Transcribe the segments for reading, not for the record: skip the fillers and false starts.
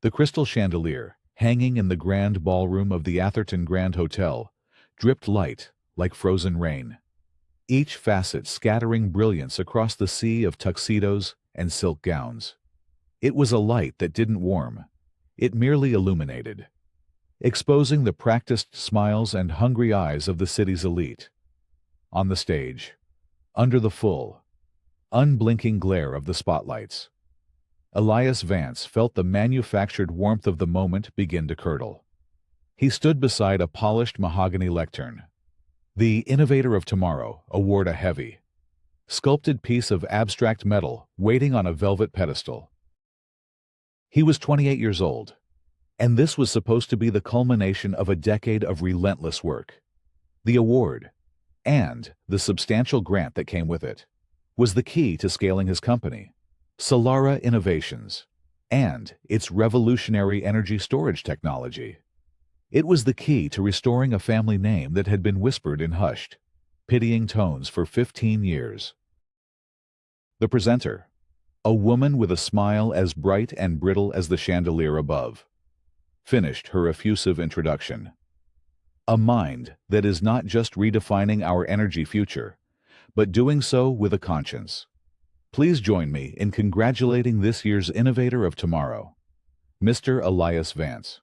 The crystal chandelier, hanging in the grand ballroom of the Atherton Grand Hotel, dripped light like frozen rain, each facet scattering brilliance across the sea of tuxedos and silk gowns. It was a light that didn't warm. It merely illuminated, exposing the practiced smiles and hungry eyes of the city's elite. On the stage, under the full, unblinking glare of the spotlights, Elias Vance felt the manufactured warmth of the moment begin to curdle. He stood beside a polished mahogany lectern, the Innovator of Tomorrow award, a heavy, sculpted piece of abstract metal waiting on a velvet pedestal. He was 28 years old, and this was supposed to be the culmination of a decade of relentless work. The award, and the substantial grant that came with it, was the key to scaling his company, Solara Innovations, and its revolutionary energy storage technology. It was the key to restoring a family name that had been whispered in hushed, pitying tones for 15 years. The presenter, a woman with a smile as bright and brittle as the chandelier above, finished her effusive introduction. A mind that is not just redefining our energy future, but doing so with a conscience. Please join me in congratulating this year's Innovator of Tomorrow, Mr. Elias Vance.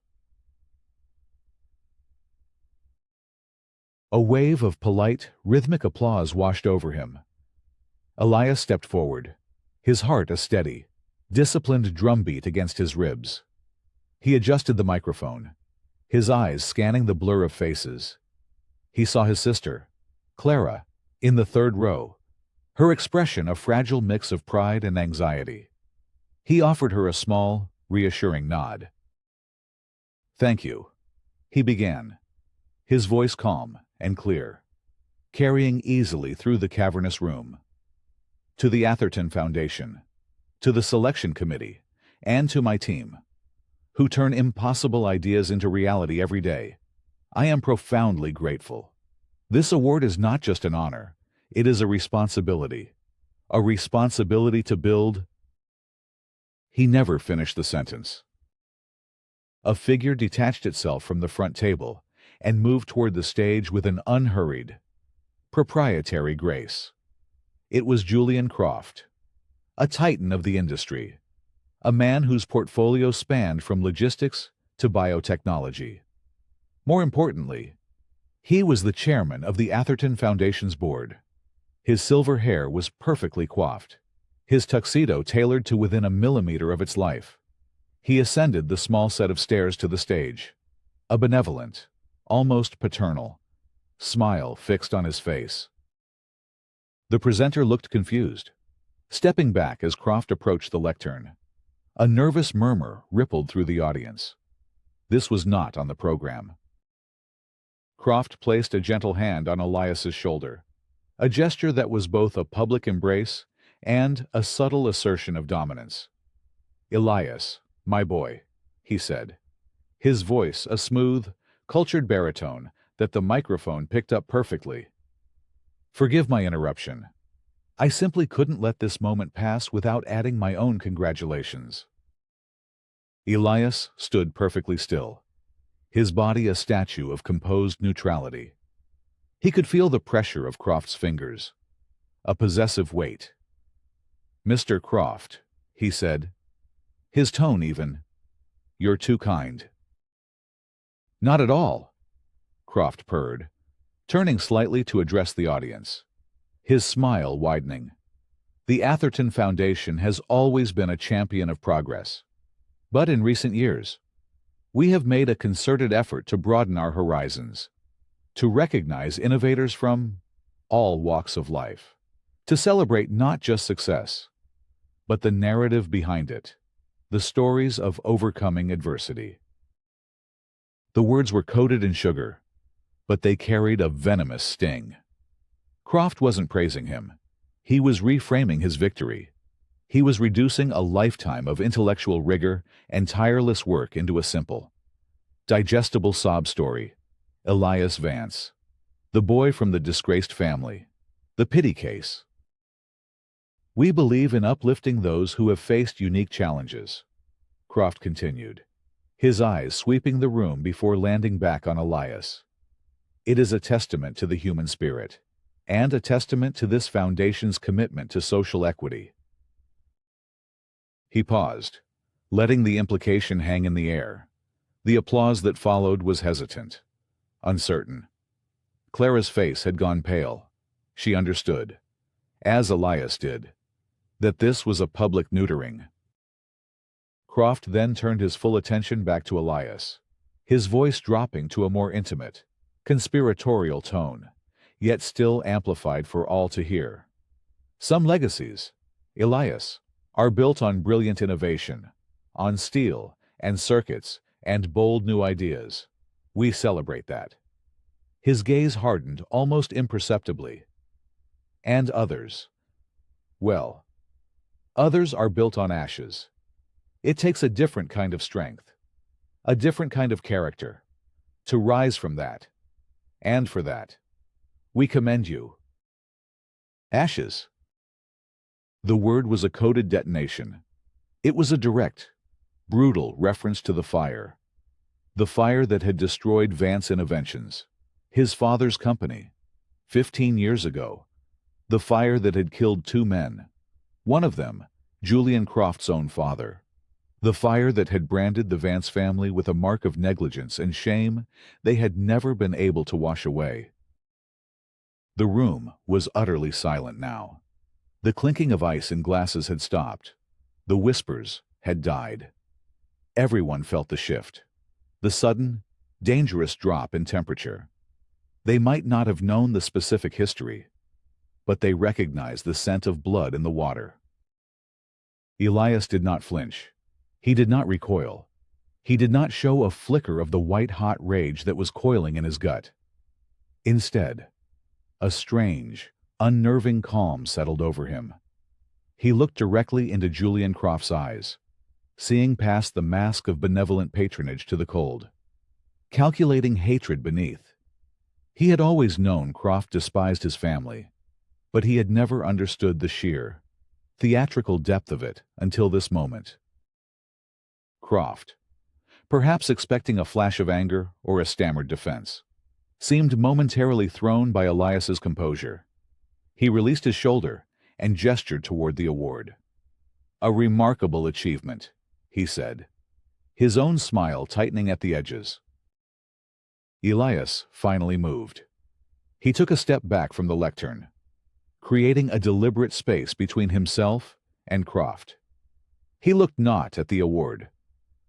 A wave of polite, rhythmic applause washed over him. Elias stepped forward, his heart a steady, disciplined drumbeat against his ribs. He adjusted the microphone, his eyes scanning the blur of faces. He saw his sister, Clara, in the third row, her expression a fragile mix of pride and anxiety. He offered her a small, reassuring nod. "Thank you," he began, his voice calm and clear, carrying easily through the cavernous room. "To the Atherton Foundation, to the selection committee, and to my team, who turn impossible ideas into reality every day, I am profoundly grateful. This award is not just an honor, it is a responsibility to build—" He never finished the sentence. A figure detached itself from the front table and moved toward the stage with an unhurried, proprietary grace. It was Julian Croft, a titan of the industry, a man whose portfolio spanned from logistics to biotechnology. More importantly, he was the chairman of the Atherton Foundation's board. His silver hair was perfectly coiffed, his tuxedo tailored to within a millimeter of its life. He ascended the small set of stairs to the stage, a benevolent, almost paternal, smile fixed on his face. The presenter looked confused, stepping back as Croft approached the lectern. A nervous murmur rippled through the audience. This was not on the program. Croft placed a gentle hand on Elias's shoulder, a gesture that was both a public embrace and a subtle assertion of dominance. "Elias, my boy," he said, his voice a smooth, cultured baritone that the microphone picked up perfectly. "Forgive my interruption. I simply couldn't let this moment pass without adding my own congratulations." Elias stood perfectly still, his body a statue of composed neutrality. He could feel the pressure of Croft's fingers, a possessive weight. "Mr. Croft," he said, his tone even, "you're too kind." "Not at all," Croft purred, turning slightly to address the audience, his smile widening. "The Atherton Foundation has always been a champion of progress. But in recent years, we have made a concerted effort to broaden our horizons, to recognize innovators from all walks of life, to celebrate not just success, but the narrative behind it, the stories of overcoming adversity." The words were coated in sugar, but they carried a venomous sting. Croft wasn't praising him. He was reframing his victory. He was reducing a lifetime of intellectual rigor and tireless work into a simple, digestible sob story. Elias Vance, the boy from the disgraced family, the pity case. "We believe in uplifting those who have faced unique challenges," Croft continued, his eyes sweeping the room before landing back on Elias. It is a testament to the human spirit, and a testament to this foundation's commitment to social equity. He paused, letting the implication hang in the air. The applause that followed was hesitant, uncertain. Clara's face had gone pale. She understood, as Elias did, that this was a public neutering. Croft then turned his full attention back to Elias, his voice dropping to a more intimate, conspiratorial tone, yet still amplified for all to hear. Some legacies, Elias, are built on brilliant innovation, on steel and circuits and bold new ideas. We celebrate that. His gaze hardened almost imperceptibly. And others. Well, others are built on ashes. It takes a different kind of strength, a different kind of character, to rise from that. And for that, we commend you. Ashes. The word was a coded detonation. It was a direct, brutal reference to the fire that had destroyed Vance Innovations, his father's company, 15 years ago, the fire that had killed 2 men, one of them, Julian Croft's own father. The fire that had branded the Vance family with a mark of negligence and shame they had never been able to wash away. The room was utterly silent now. The clinking of ice in glasses had stopped. The whispers had died. Everyone felt the shift, the sudden, dangerous drop in temperature. They might not have known the specific history, but they recognized the scent of blood in the water. Elias did not flinch. He did not recoil. He did not show a flicker of the white-hot rage that was coiling in his gut. Instead, a strange, unnerving calm settled over him. He looked directly into Julian Croft's eyes, seeing past the mask of benevolent patronage to the cold, calculating hatred beneath. He had always known Croft despised his family, but he had never understood the sheer, theatrical depth of it until this moment. Croft, perhaps expecting a flash of anger or a stammered defense, seemed momentarily thrown by Elias's composure. He released his shoulder and gestured toward the award. "A remarkable achievement," he said, his own smile tightening at the edges. Elias finally moved. He took a step back from the lectern, creating a deliberate space between himself and Croft. He looked not at the award,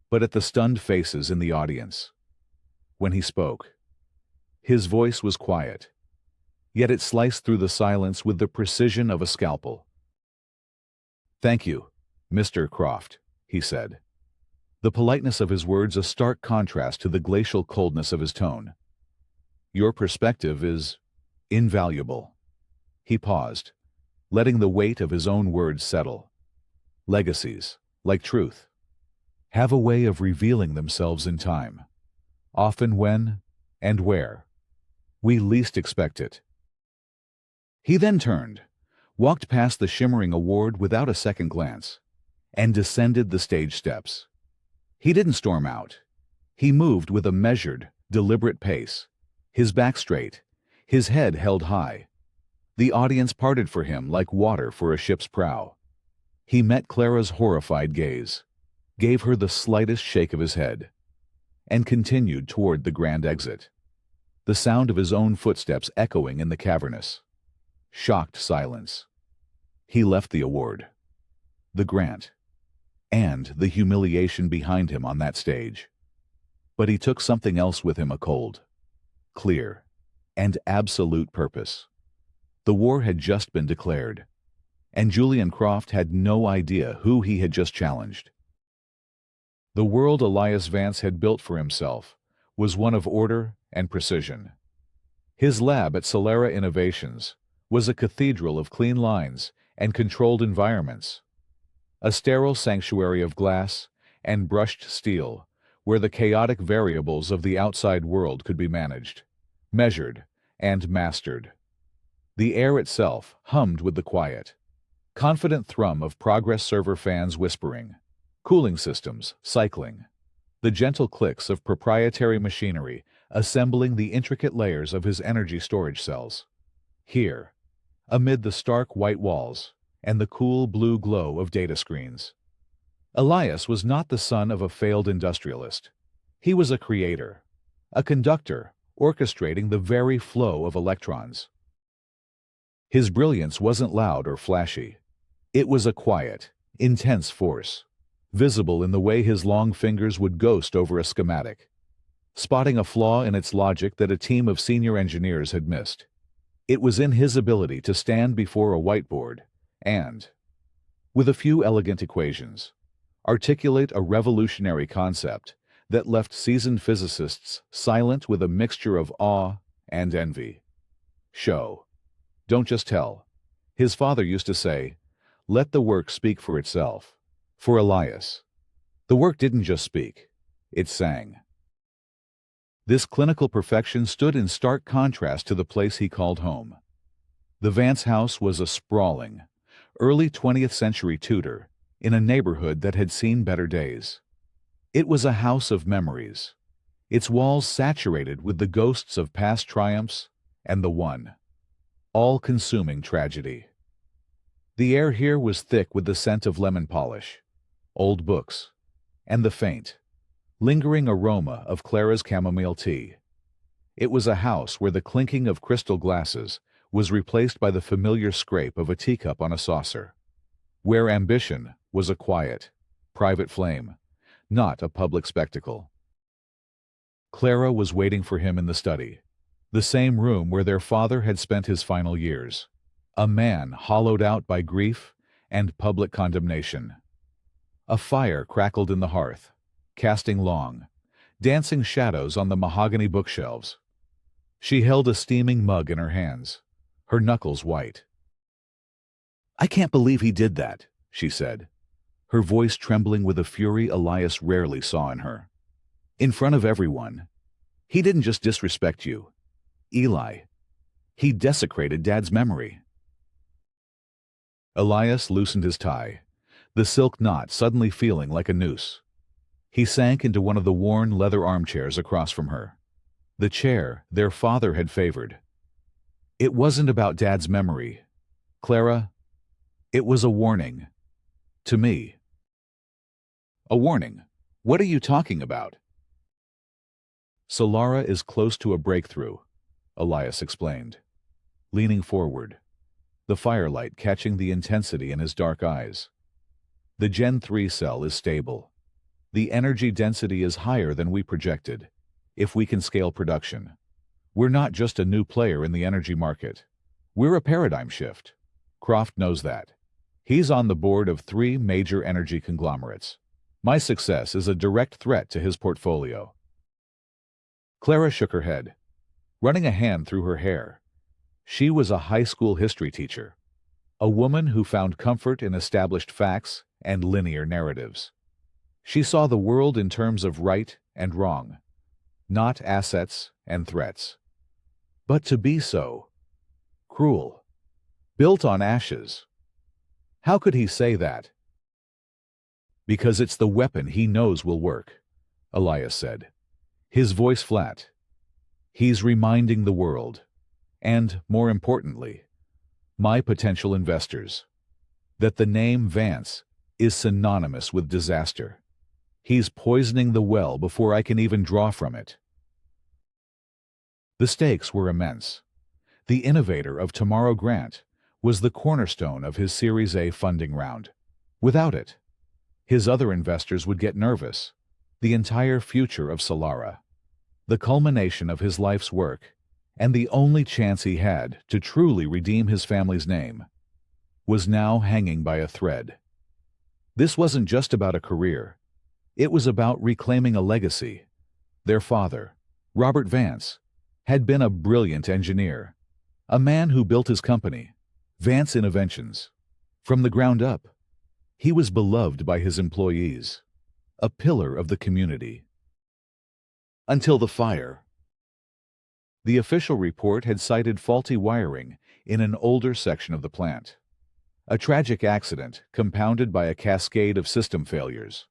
but at the stunned faces in the audience. When he spoke, his voice was quiet, yet it sliced through the silence with the precision of a scalpel. "Thank you, Mr. Croft," he said, the politeness of his words a stark contrast to the glacial coldness of his tone. "Your perspective is invaluable." He paused, letting the weight of his own words settle. Legacies, like truth, have a way of revealing themselves in time, often when and where we least expect it. He then turned, walked past the shimmering award without a second glance, and descended the stage steps. He didn't storm out. He moved with a measured, deliberate pace, his back straight, his head held high. The audience parted for him like water for a ship's prow. He met Clara's horrified gaze, gave her the slightest shake of his head, and continued toward the grand exit, the sound of his own footsteps echoing in the cavernous, shocked silence. He left the award, the grant, and the humiliation behind him on that stage. But he took something else with him, a cold, clear, and absolute purpose. The war had just been declared, and Julian Croft had no idea who he had just challenged. The world Elias Vance had built for himself was one of order and precision. His lab at Solera Innovations was a cathedral of clean lines and controlled environments, a sterile sanctuary of glass and brushed steel where the chaotic variables of the outside world could be managed, measured, and mastered. The air itself hummed with the quiet, confident thrum of Progress server fans whispering, cooling systems cycling, the gentle clicks of proprietary machinery assembling the intricate layers of his energy storage cells. Here, amid the stark white walls and the cool blue glow of data screens, Elias was not the son of a failed industrialist. He was a creator, a conductor orchestrating the very flow of electrons. His brilliance wasn't loud or flashy. It was a quiet, intense force, visible in the way his long fingers would ghost over a schematic, spotting a flaw in its logic that a team of senior engineers had missed. It was in his ability to stand before a whiteboard and, with a few elegant equations, articulate a revolutionary concept that left seasoned physicists silent with a mixture of awe and envy. Show. Don't just tell. His father used to say, "Let the work speak for itself." For Elias, the work didn't just speak, it sang. This clinical perfection stood in stark contrast to the place he called home. The Vance house was a sprawling, early 20th century Tudor in a neighborhood that had seen better days. It was a house of memories, its walls saturated with the ghosts of past triumphs and the one, all-consuming tragedy. The air here was thick with the scent of lemon polish, old books, and the faint, lingering aroma of Clara's chamomile tea. It was a house where the clinking of crystal glasses was replaced by the familiar scrape of a teacup on a saucer, where ambition was a quiet, private flame, not a public spectacle. Clara was waiting for him in the study, the same room where their father had spent his final years, a man hollowed out by grief and public condemnation. A fire crackled in the hearth, casting long, dancing shadows on the mahogany bookshelves. She held a steaming mug in her hands, her knuckles white. "I can't believe he did that," she said, her voice trembling with a fury Elias rarely saw in her. "In front of everyone. He didn't just disrespect you, Eli. He desecrated Dad's memory." Elias loosened his tie, the silk knot suddenly feeling like a noose. He sank into one of the worn leather armchairs across from her, the chair their father had favored. "It wasn't about Dad's memory, Clara. It was a warning. To me." "A warning? What are you talking about?" "Solara is close to a breakthrough," Elias explained, leaning forward, the firelight catching the intensity in his dark eyes. "The Gen 3 cell is stable. The energy density is higher than we projected, if we can scale production. We're not just a new player in the energy market. We're a paradigm shift. Croft knows that. He's on the board of 3 major energy conglomerates. My success is a direct threat to his portfolio." Clara shook her head, running a hand through her hair. She was a high school history teacher, a woman who found comfort in established facts and linear narratives. She saw the world in terms of right and wrong, not assets and threats. But to be so cruel, built on ashes. How could he say that? "Because it's the weapon he knows will work," Elias said, his voice flat. "He's reminding the world, and, more importantly, my potential investors, that the name Vance is synonymous with disaster. He's poisoning the well before I can even draw from it." The stakes were immense. The innovator of Tomorrow Grant was the cornerstone of his Series A funding round. Without it, his other investors would get nervous. The entire future of Solara, the culmination of his life's work, and the only chance he had to truly redeem his family's name, was now hanging by a thread. This wasn't just about a career. It was about reclaiming a legacy. Their father, Robert Vance, had been a brilliant engineer, a man who built his company, Vance Innovations, from the ground up. He was beloved by his employees, a pillar of the community. Until the fire. The official report had cited faulty wiring in an older section of the plant, a tragic accident compounded by a cascade of system failures.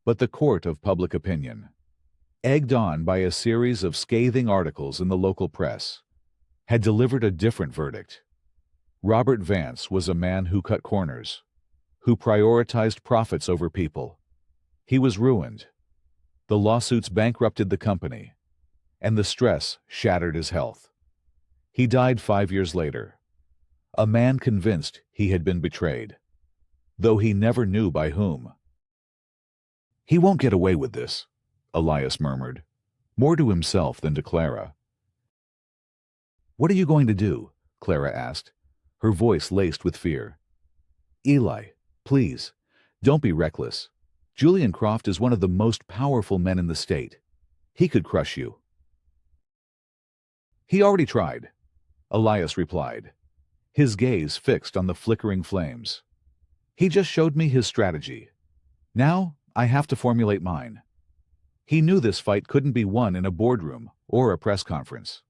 but the court of public opinion, egged on by a series of scathing articles in the local press, had delivered a different verdict. Robert Vance was a man who cut corners, who prioritized profits over people. He was ruined. The lawsuits bankrupted the company, and the stress shattered his health. He died 5 years later, a man convinced he had been betrayed, though he never knew by whom. "He won't get away with this," Elias murmured, more to himself than to Clara. "What are you going to do?" Clara asked, her voice laced with fear. "Eli, please, don't be reckless. Julian Croft is one of the most powerful men in the state. He could crush you." "He already tried," Elias replied, his gaze fixed on the flickering flames. "He just showed me his strategy. Now I have to formulate mine." He knew this fight couldn't be won in a boardroom or a press conference.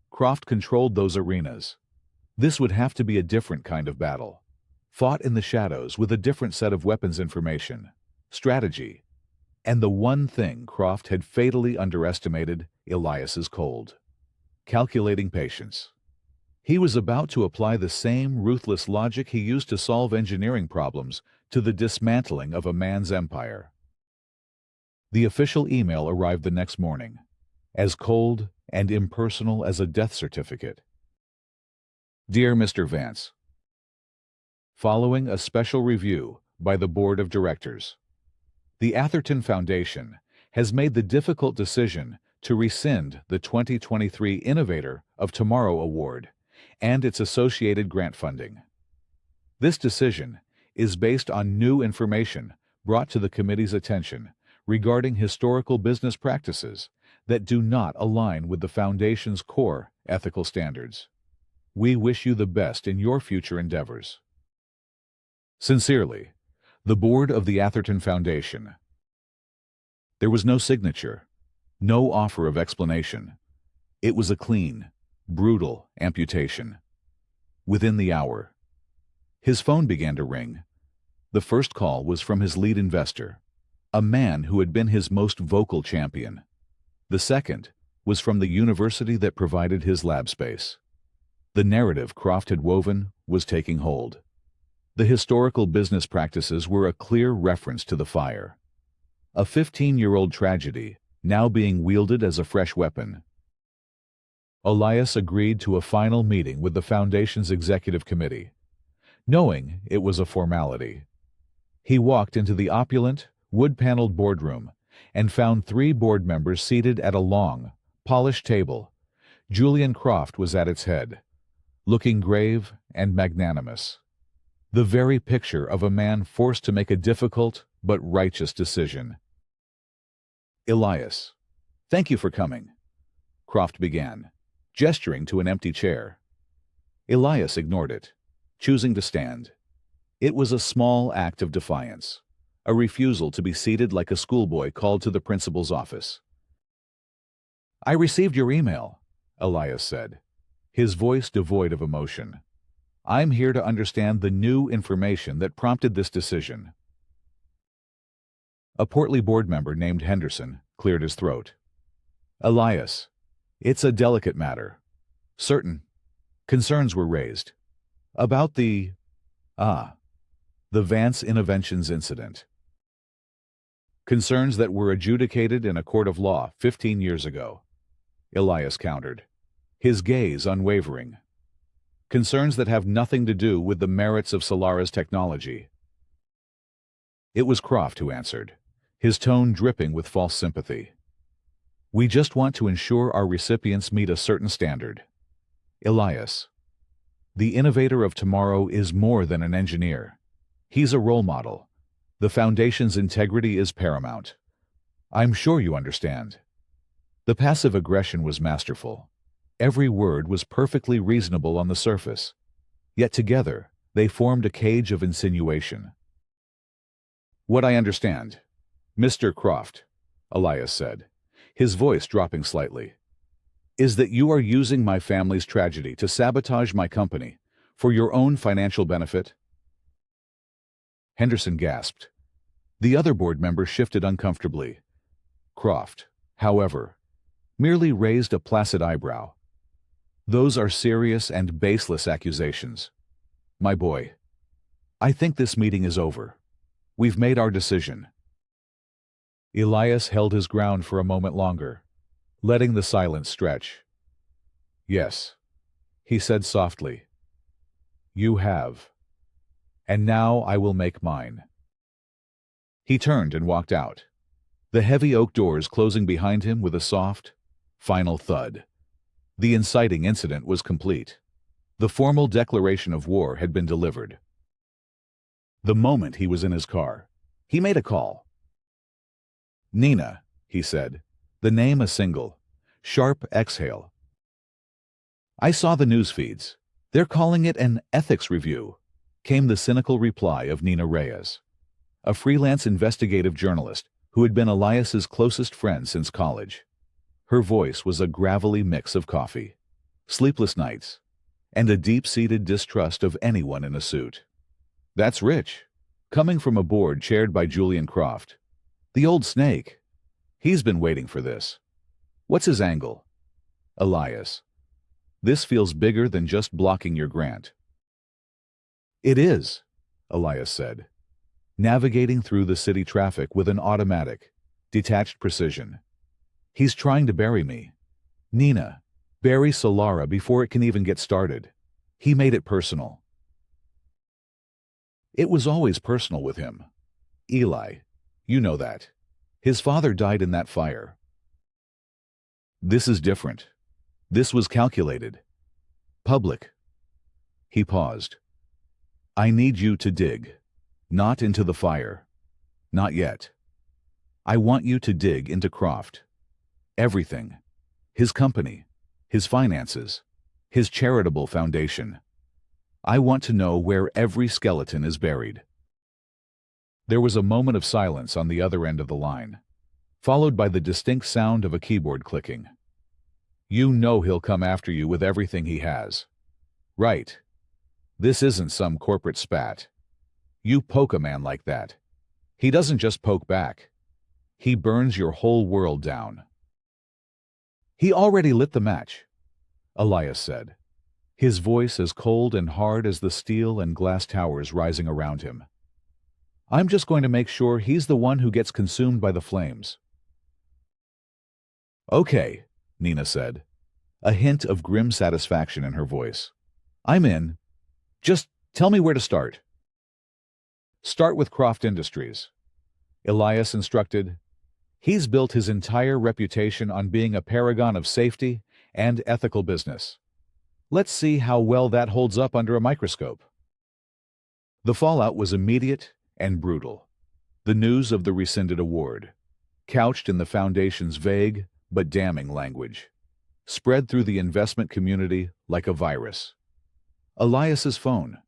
Croft controlled those arenas. This would have to be a different kind of battle, fought in the shadows with a different set of weapons information, strategy, and the one thing Croft had fatally underestimated: Elias's cold, calculating patience. He was about to apply the same ruthless logic he used to solve engineering problems to the dismantling of a man's empire. The official email arrived the next morning, as cold and impersonal as a death certificate. "Dear Mr. Vance, following a special review by the Board of Directors, the Atherton Foundation has made the difficult decision to rescind the 2023 Innovator of Tomorrow Award and its associated grant funding. This decision is based on new information brought to the committee's attention regarding historical business practices that do not align with the Foundation's core ethical standards. We wish you the best in your future endeavors. Sincerely, the Board of the Atherton Foundation." There was no signature, no offer of explanation. It was a clean, brutal amputation. Within the hour, his phone began to ring. The first call was from his lead investor, a man who had been his most vocal champion. The second was from the university that provided his lab space. The narrative Croft had woven was taking hold. The historical business practices were a clear reference to the fire. A 15-year-old tragedy now being wielded as a fresh weapon. Elias agreed to a final meeting with the Foundation's executive committee, knowing it was a formality. He walked into the opulent, wood-paneled boardroom and found 3 board members seated at a long, polished table. Julian Croft was at its head, looking grave and magnanimous. The very picture of a man forced to make a difficult but righteous decision. "Elias, thank you for coming," Croft began, gesturing to an empty chair. Elias ignored it, choosing to stand. It was a small act of defiance, a refusal to be seated like a schoolboy called to the principal's office. "I received your email," Elias said, his voice devoid of emotion. "I'm here to understand the new information that prompted this decision." A portly board member named Henderson cleared his throat. "Elias, it's a delicate matter. Certain concerns were raised about the Vance Innovations incident. Concerns that were adjudicated in a court of law 15 years ago," Elias countered, his gaze unwavering. "Concerns that have nothing to do with the merits of Solara's technology." It was Croft who answered, his tone dripping with false sympathy. "We just want to ensure our recipients meet a certain standard. Elias, the Innovator of Tomorrow is more than an engineer. He's a role model. The Foundation's integrity is paramount. I'm sure you understand." The passive aggression was masterful. Every word was perfectly reasonable on the surface, yet together they formed a cage of insinuation. "What I understand, Mr. Croft," Elias said, his voice dropping slightly, "is that you are using my family's tragedy to sabotage my company for your own financial benefit." Henderson gasped. The other board member shifted uncomfortably. Croft, however, merely raised a placid eyebrow. Those are serious and baseless accusations. My boy, I think this meeting is over. We've made our decision. Elias held his ground for a moment longer, letting the silence stretch. Yes, he said softly. You have. And now I will make mine. He turned and walked out, the heavy oak doors closing behind him with a soft, final thud. The inciting incident was complete. The formal declaration of war had been delivered. The moment he was in his car, he made a call. Nina, he said, the name a single, sharp exhale. I saw the news feeds. They're calling it an ethics review, came the cynical reply of Nina Reyes, a freelance investigative journalist who had been Elias's closest friend since college. Her voice was a gravelly mix of coffee, sleepless nights, and a deep-seated distrust of anyone in a suit. That's rich, coming from a board chaired by Julian Croft. The old snake. He's been waiting for this. What's his angle? Elias. This feels bigger than just blocking your grant. It is, Elias said, navigating through the city traffic with an automatic, detached precision. He's trying to bury me. Nina, bury Solara before it can even get started. He made it personal. It was always personal with him. Eli, you know that. His father died in that fire. This is different. This was calculated. Public. He paused. I need you to dig. Not into the fire. Not yet. I want you to dig into Croft. Everything. His company. His finances. His charitable foundation. I want to know where every skeleton is buried. There was a moment of silence on the other end of the line, followed by the distinct sound of a keyboard clicking. You know he'll come after you with everything he has. Right. This isn't some corporate spat. You poke a man like that. He doesn't just poke back. He burns your whole world down. He already lit the match, Elias said, his voice as cold and hard as the steel and glass towers rising around him. I'm just going to make sure he's the one who gets consumed by the flames. Okay, Nina said, a hint of grim satisfaction in her voice. I'm in. Just tell me where to start. Start with Croft Industries. Elias instructed. He's built his entire reputation on being a paragon of safety and ethical business. Let's see how well that holds up under a microscope. The fallout was immediate and brutal. The news of the rescinded award, couched in the Foundation's vague but damning language, spread through the investment community like a virus. Elias's phone,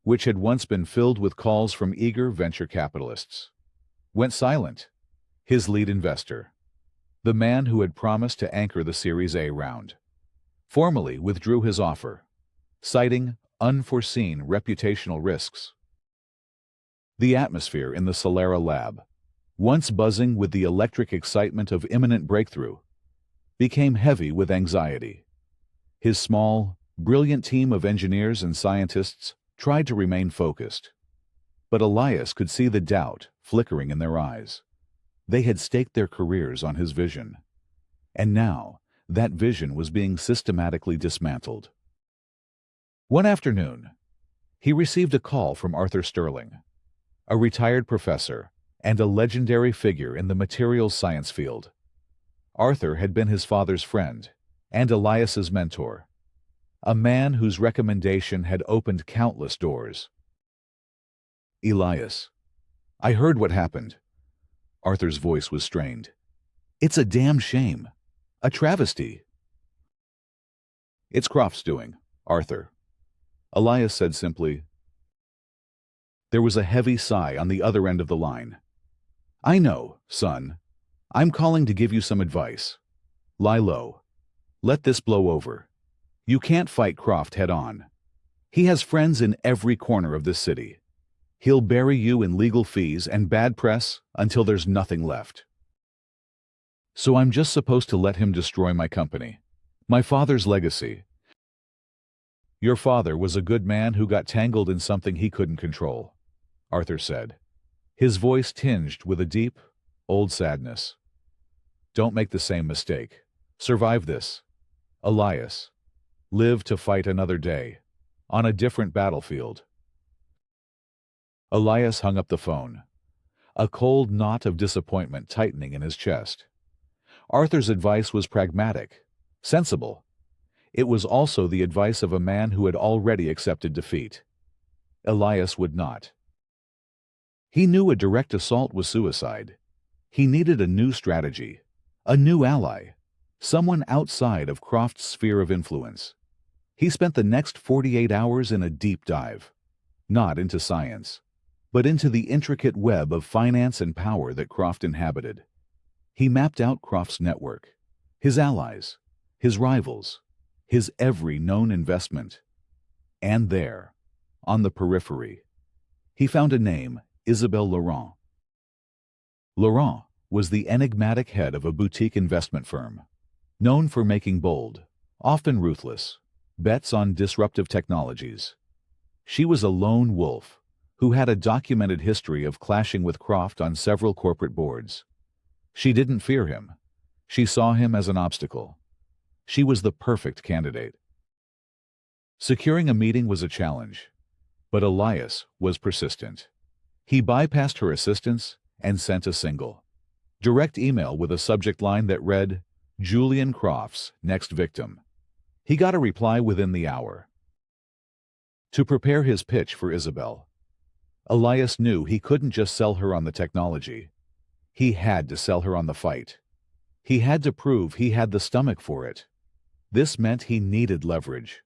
which had once been filled with calls from eager venture capitalists, went silent. His lead investor, the man who had promised to anchor the Series A round, formally withdrew his offer, citing unforeseen reputational risks. The atmosphere in the Solara lab, once buzzing with the electric excitement of imminent breakthrough, became heavy with anxiety. His small, brilliant team of engineers and scientists tried to remain focused, but Elias could see the doubt flickering in their eyes. They had staked their careers on his vision, and now that vision was being systematically dismantled. One afternoon, he received a call from Arthur Sterling, a retired professor and a legendary figure in the materials science field. Arthur had been his father's friend and Elias's mentor, a man whose recommendation had opened countless doors. Elias, I heard what happened. Arthur's voice was strained. It's a damn shame. A travesty. It's Croft's doing, Arthur. Elias said simply. There was a heavy sigh on the other end of the line. I know, son. I'm calling to give you some advice. Lie low. Let this blow over. You can't fight Croft head on. He has friends in every corner of this city. He'll bury you in legal fees and bad press until there's nothing left. So I'm just supposed to let him destroy my company, my father's legacy. Your father was a good man who got tangled in something he couldn't control, Arthur said, his voice tinged with a deep, old sadness. Don't make the same mistake. Survive this, Elias. Live to fight another day, on a different battlefield. Elias hung up the phone, a cold knot of disappointment tightening in his chest. Arthur's advice was pragmatic, sensible. It was also the advice of a man who had already accepted defeat. Elias would not. He knew a direct assault was suicide. He needed a new strategy, a new ally, someone outside of Croft's sphere of influence. He spent the next 48 hours in a deep dive, not into science, but into the intricate web of finance and power that Croft inhabited. He mapped out Croft's network, his allies, his rivals, his every known investment. And there, on the periphery, he found a name, Isabelle Laurent. Laurent was the enigmatic head of a boutique investment firm, known for making bold, often ruthless, bets on disruptive technologies. She was a lone wolf who had a documented history of clashing with Croft on several corporate boards. She didn't fear him. She saw him as an obstacle. She was the perfect candidate. Securing a meeting was a challenge, but Elias was persistent. He bypassed her assistants and sent a single, direct email with a subject line that read, Julian Croft's next victim. He got a reply within the hour. To prepare his pitch for Isabelle, Elias knew he couldn't just sell her on the technology. He had to sell her on the fight. He had to prove he had the stomach for it. This meant he needed leverage.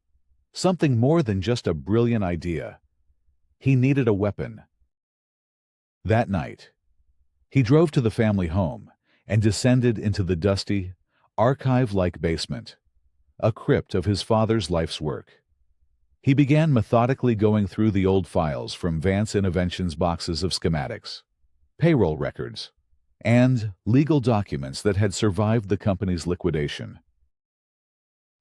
Something more than just a brilliant idea. He needed a weapon. That night, he drove to the family home and descended into the dusty, archive-like basement, a crypt of his father's life's work. He began methodically going through the old files from Vance Innovation's boxes of schematics, payroll records, and legal documents that had survived the company's liquidation.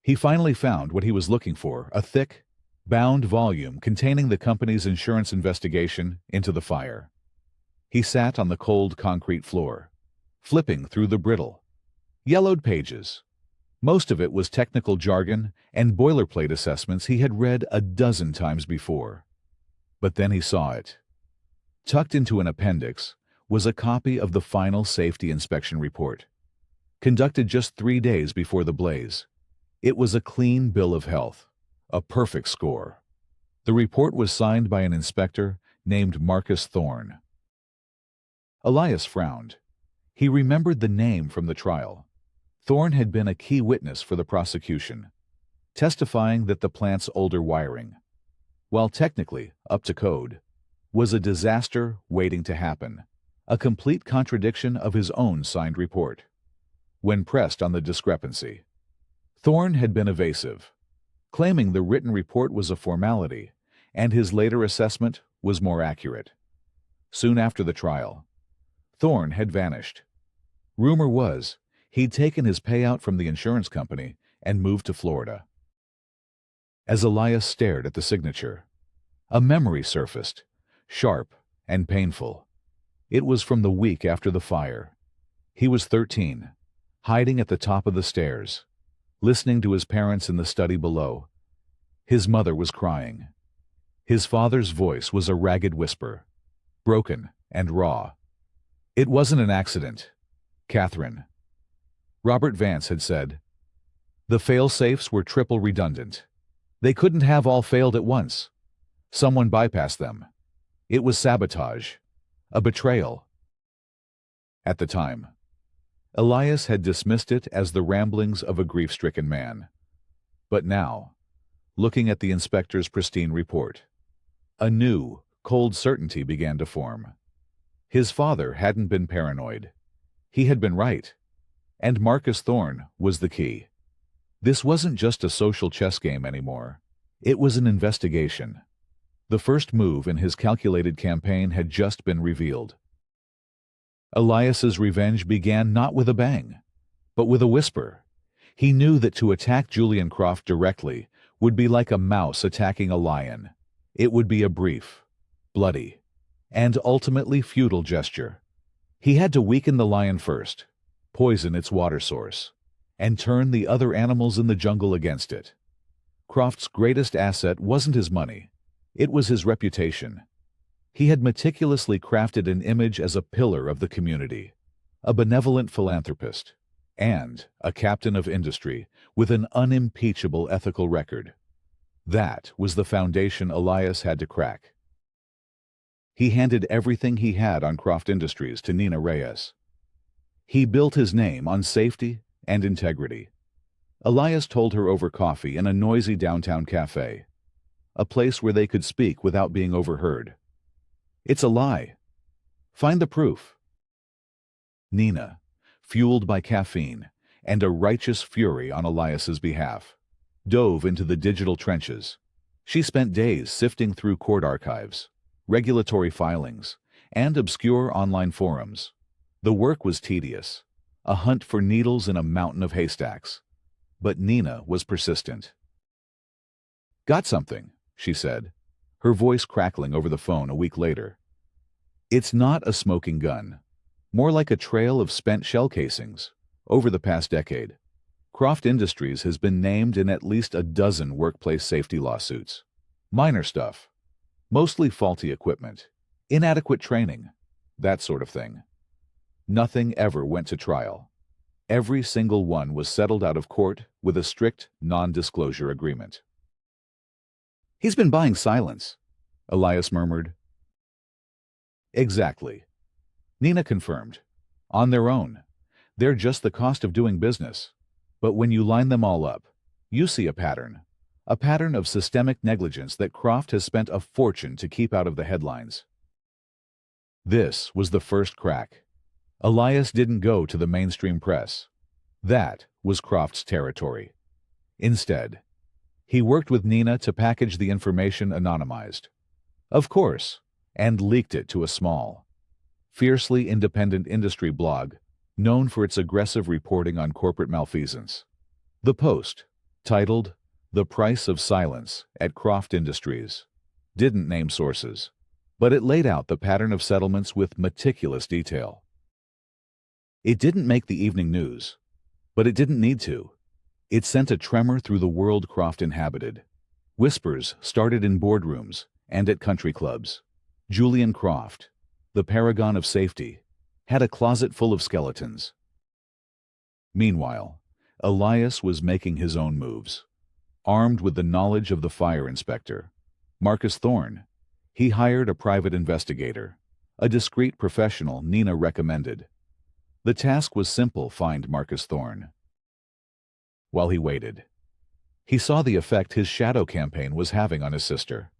He finally found what he was looking for, a thick, bound volume containing the company's insurance investigation into the fire. He sat on the cold concrete floor, flipping through the brittle, yellowed pages. Most of it was technical jargon and boilerplate assessments he had read a dozen times before. But then he saw it. Tucked into an appendix was a copy of the final safety inspection report, conducted just 3 days before the blaze. It was a clean bill of health, a perfect score. The report was signed by an inspector named Marcus Thorne. Elias frowned. He remembered the name from the trial. Thorne had been a key witness for the prosecution, testifying that the plant's older wiring, while technically up to code, was a disaster waiting to happen, a complete contradiction of his own signed report. When pressed on the discrepancy, Thorne had been evasive, claiming the written report was a formality and his later assessment was more accurate. Soon after the trial, Thorne had vanished. Rumor was he'd taken his payout from the insurance company and moved to Florida. As Elias stared at the signature, a memory surfaced, sharp and painful. It was from the week after the fire. He was 13, hiding at the top of the stairs, listening to his parents in the study below. His mother was crying. His father's voice was a ragged whisper, broken and raw. It wasn't an accident, Catherine. Robert Vance had said. The fail-safes were triple redundant. They couldn't have all failed at once. Someone bypassed them. It was sabotage, a betrayal. At the time, Elias had dismissed it as the ramblings of a grief-stricken man. But now, looking at the inspector's pristine report, a new, cold certainty began to form. His father hadn't been paranoid. He had been right. And Marcus Thorne was the key. This wasn't just a social chess game anymore. It was an investigation. The first move in his calculated campaign had just been revealed. Elias's revenge began not with a bang, but with a whisper. He knew that to attack Julian Croft directly would be like a mouse attacking a lion. It would be a brief, bloody, and ultimately futile gesture. He had to weaken the lion first, poison its water source, and turn the other animals in the jungle against it. Croft's greatest asset wasn't his money, it was his reputation. He had meticulously crafted an image as a pillar of the community, a benevolent philanthropist, and a captain of industry with an unimpeachable ethical record. That was the foundation Elias had to crack. He handed everything he had on Croft Industries to Nina Reyes. He built his name on safety and integrity. Elias told her over coffee in a noisy downtown cafe, a place where they could speak without being overheard. "It's a lie. Find the proof." Nina, fueled by caffeine and a righteous fury on Elias's behalf, dove into the digital trenches. She spent days sifting through court archives, regulatory filings, and obscure online forums. The work was tedious, a hunt for needles in a mountain of haystacks. But Nina was persistent. "Got something," she said, her voice crackling over the phone a week later. "It's not a smoking gun, more like a trail of spent shell casings. Over the past decade, Croft Industries has been named in at least a dozen workplace safety lawsuits. Minor stuff, mostly faulty equipment, inadequate training, that sort of thing. Nothing ever went to trial. Every single one was settled out of court with a strict non-disclosure agreement." "He's been buying silence," Elias murmured. "Exactly," Nina confirmed. "On their own. They're just the cost of doing business. But when you line them all up, you see a pattern of systemic negligence that Croft has spent a fortune to keep out of the headlines." This was the first crack. Elias didn't go to the mainstream press. That was Croft's territory. Instead, he worked with Nina to package the information anonymized, of course, and leaked it to a small, fiercely independent industry blog known for its aggressive reporting on corporate malfeasance. The Post, titled "The Price of Silence at Croft Industries," didn't name sources, but it laid out the pattern of settlements with meticulous detail. It didn't make the evening news, but it didn't need to. It sent a tremor through the world Croft inhabited. Whispers started in boardrooms and at country clubs. Julian Croft, the paragon of safety, had a closet full of skeletons. Meanwhile, Elias was making his own moves. Armed with the knowledge of the fire inspector, Marcus Thorne, he hired a private investigator, a discreet professional Nina recommended. The task was simple: find Marcus Thorne. While he waited, he saw the effect his shadow campaign was having on his sister.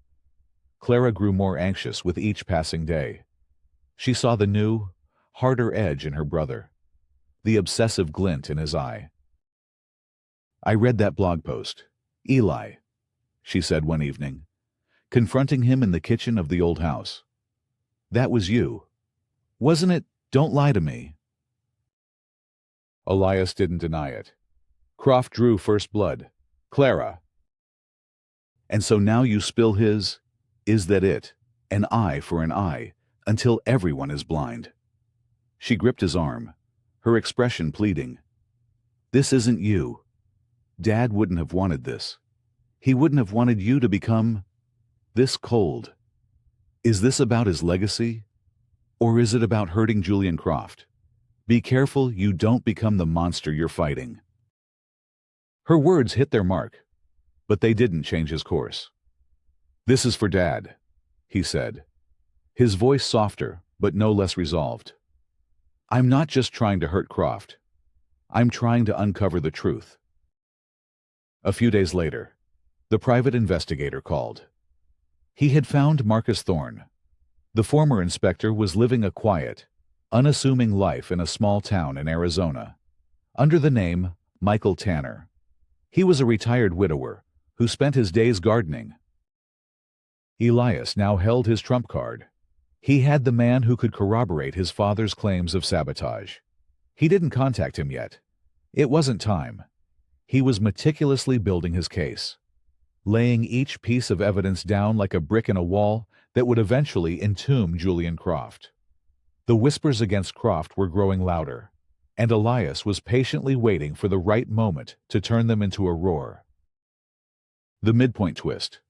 Clara grew more anxious with each passing day. She saw the new, harder edge in her brother, the obsessive glint in his eye. "I read that blog post, Eli," she said one evening, confronting him in the kitchen of the old house. "That was you, wasn't it? Don't lie to me." Elias didn't deny it. Croft drew first blood. "Clara. And so now you spill his, is that it? An eye for an eye, until everyone is blind." She gripped his arm, her expression pleading. "This isn't you. Dad wouldn't have wanted this. He wouldn't have wanted you to become this cold. Is this about his legacy? Or is it about hurting Julian Croft? Be careful you don't become the monster you're fighting." Her words hit their mark, but they didn't change his course. "This is for Dad," he said, his voice softer but no less resolved. "I'm not just trying to hurt Croft. I'm trying to uncover the truth." A few days later, the private investigator called. He had found Marcus Thorne. The former inspector was living a quiet, unassuming life in a small town in Arizona, under the name Michael Tanner. He was a retired widower who spent his days gardening. Elias now held his trump card. He had the man who could corroborate his father's claims of sabotage. He didn't contact him yet. It wasn't time. He was meticulously building his case, laying each piece of evidence down like a brick in a wall that would eventually entomb Julian Croft. The whispers against Croft were growing louder, and Elias was patiently waiting for the right moment to turn them into a roar. The midpoint twist,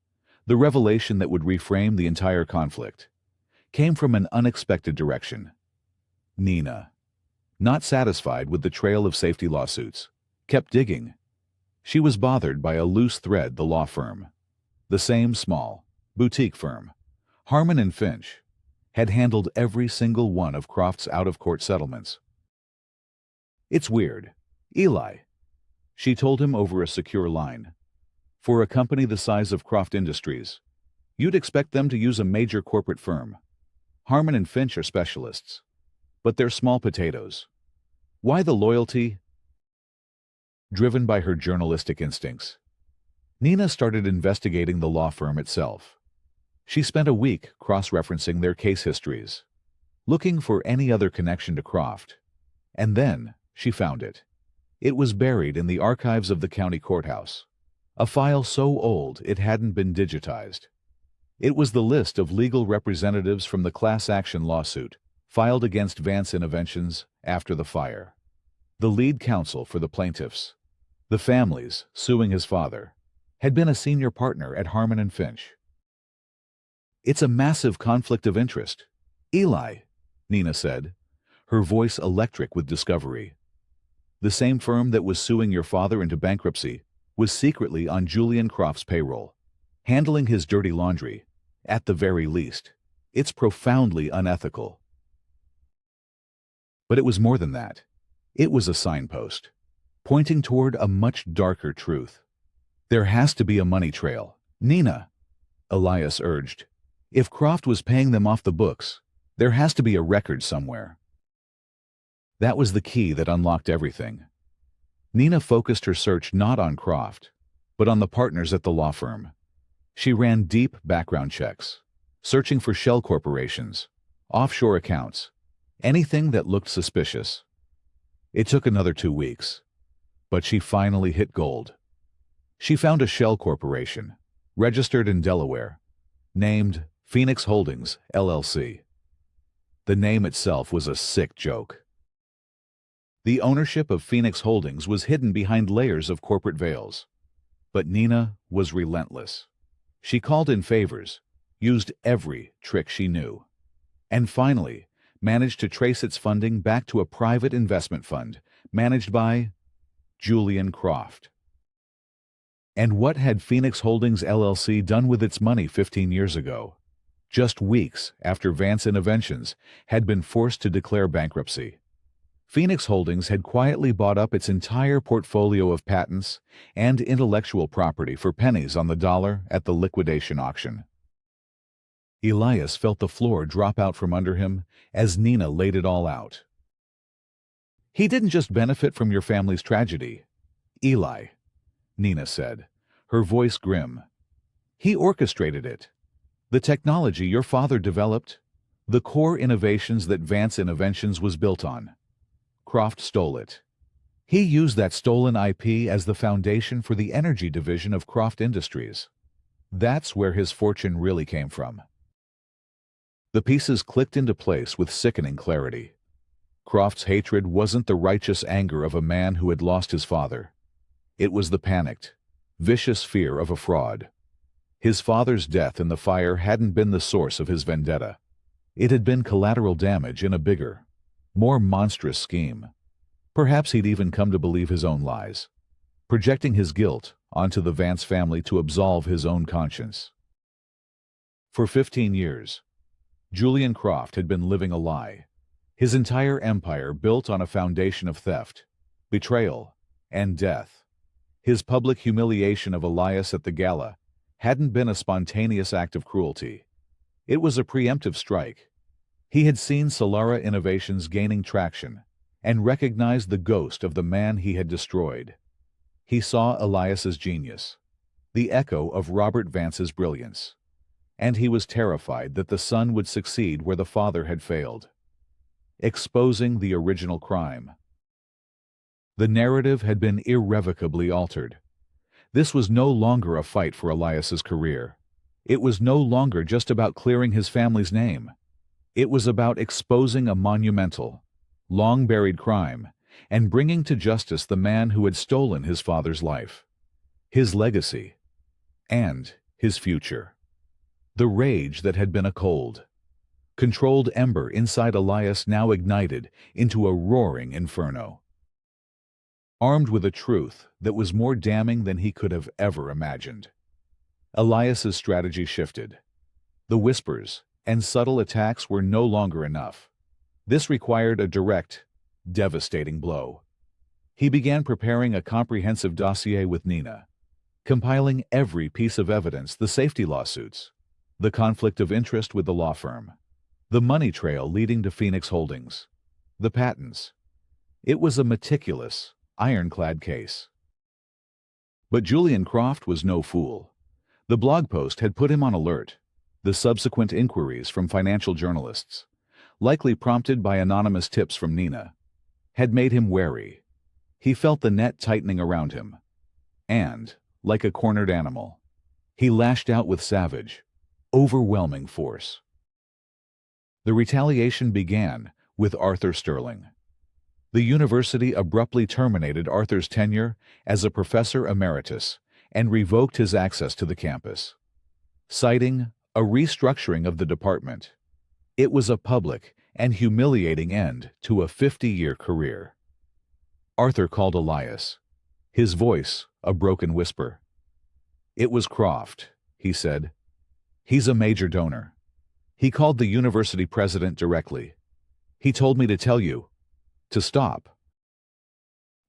the revelation that would reframe the entire conflict, came from an unexpected direction. Nina, not satisfied with the trail of safety lawsuits, kept digging. She was bothered by a loose thread: the law firm. The same small, boutique firm, Harmon and Finch, had handled every single one of Croft's out-of-court settlements. "It's weird, Eli," she told him over a secure line. "For a company the size of Croft Industries, you'd expect them to use a major corporate firm. Harmon and Finch are specialists, but they're small potatoes. Why the loyalty?" Driven by her journalistic instincts, Nina started investigating the law firm itself. She spent a week cross-referencing their case histories, looking for any other connection to Croft. And then she found it. It was buried in the archives of the county courthouse, a file so old it hadn't been digitized. It was the list of legal representatives from the class action lawsuit filed against Vance Innovations after the fire. The lead counsel for the plaintiffs, the families suing his father, had been a senior partner at Harmon and Finch. "It's a massive conflict of interest, Eli," Nina said, her voice electric with discovery. "The same firm that was suing your father into bankruptcy was secretly on Julian Croft's payroll, handling his dirty laundry. At the very least, it's profoundly unethical." But it was more than that. It was a signpost, pointing toward a much darker truth. "There has to be a money trail, Nina," Elias urged. "If Croft was paying them off the books, there has to be a record somewhere." That was the key that unlocked everything. Nina focused her search not on Croft, but on the partners at the law firm. She ran deep background checks, searching for shell corporations, offshore accounts, anything that looked suspicious. It took another 2 weeks, but she finally hit gold. She found a shell corporation, registered in Delaware, named Phoenix Holdings, LLC. The name itself was a sick joke. The ownership of Phoenix Holdings was hidden behind layers of corporate veils. But Nina was relentless. She called in favors, used every trick she knew, and finally managed to trace its funding back to a private investment fund managed by Julian Croft. And what had Phoenix Holdings LLC done with its money 15 years ago, just weeks after Vance Innovations had been forced to declare bankruptcy? Phoenix Holdings had quietly bought up its entire portfolio of patents and intellectual property for pennies on the dollar at the liquidation auction. Elias felt the floor drop out from under him as Nina laid it all out. "He didn't just benefit from your family's tragedy, Eli," Nina said, her voice grim. "He orchestrated it. The technology your father developed, the core innovations that Vance Innovations was built on. Croft stole it. He used that stolen IP as the foundation for the energy division of Croft Industries. That's where his fortune really came from." The pieces clicked into place with sickening clarity. Croft's hatred wasn't the righteous anger of a man who had lost his father. It was the panicked, vicious fear of a fraud. His father's death in the fire hadn't been the source of his vendetta. It had been collateral damage in a bigger, more monstrous scheme. Perhaps he'd even come to believe his own lies, projecting his guilt onto the Vance family to absolve his own conscience. For 15 years, Julian Croft had been living a lie, his entire empire built on a foundation of theft, betrayal, and death. His public humiliation of Elias at the gala hadn't been a spontaneous act of cruelty. It was a preemptive strike. He had seen Solara Innovations gaining traction and recognized the ghost of the man he had destroyed. He saw Elias's genius, the echo of Robert Vance's brilliance. and he was terrified that the son would succeed where the father had failed. Exposing the original crime. The narrative had been irrevocably altered. This was no longer a fight for Elias's career. It was no longer just about clearing his family's name. It was about exposing a monumental, long-buried crime and bringing to justice the man who had stolen his father's life, his legacy, and his future. The rage that had been a cold, controlled ember inside Elias now ignited into a roaring inferno. Armed with a truth that was more damning than he could have ever imagined, Elias's strategy shifted. The whispers and subtle attacks were no longer enough. This required a direct, devastating blow. He began preparing a comprehensive dossier with Nina, compiling every piece of evidence: the safety lawsuits, the conflict of interest with the law firm, the money trail leading to Phoenix Holdings, the patents. It was a meticulous, ironclad case. But Julian Croft was no fool. The blog post had put him on alert. The subsequent inquiries from financial journalists, likely prompted by anonymous tips from Nina, had made him wary. He felt the net tightening around him. And, like a cornered animal, he lashed out with savage, overwhelming force. The retaliation began with Arthur Sterling. The university abruptly terminated Arthur's tenure as a professor emeritus and revoked his access to the campus, citing a restructuring of the department. It was a public and humiliating end to a 50-year career. Arthur called Elias, his voice a broken whisper. "It was Croft," he said. "He's a major donor. He called the university president directly. He told me to tell you to stop."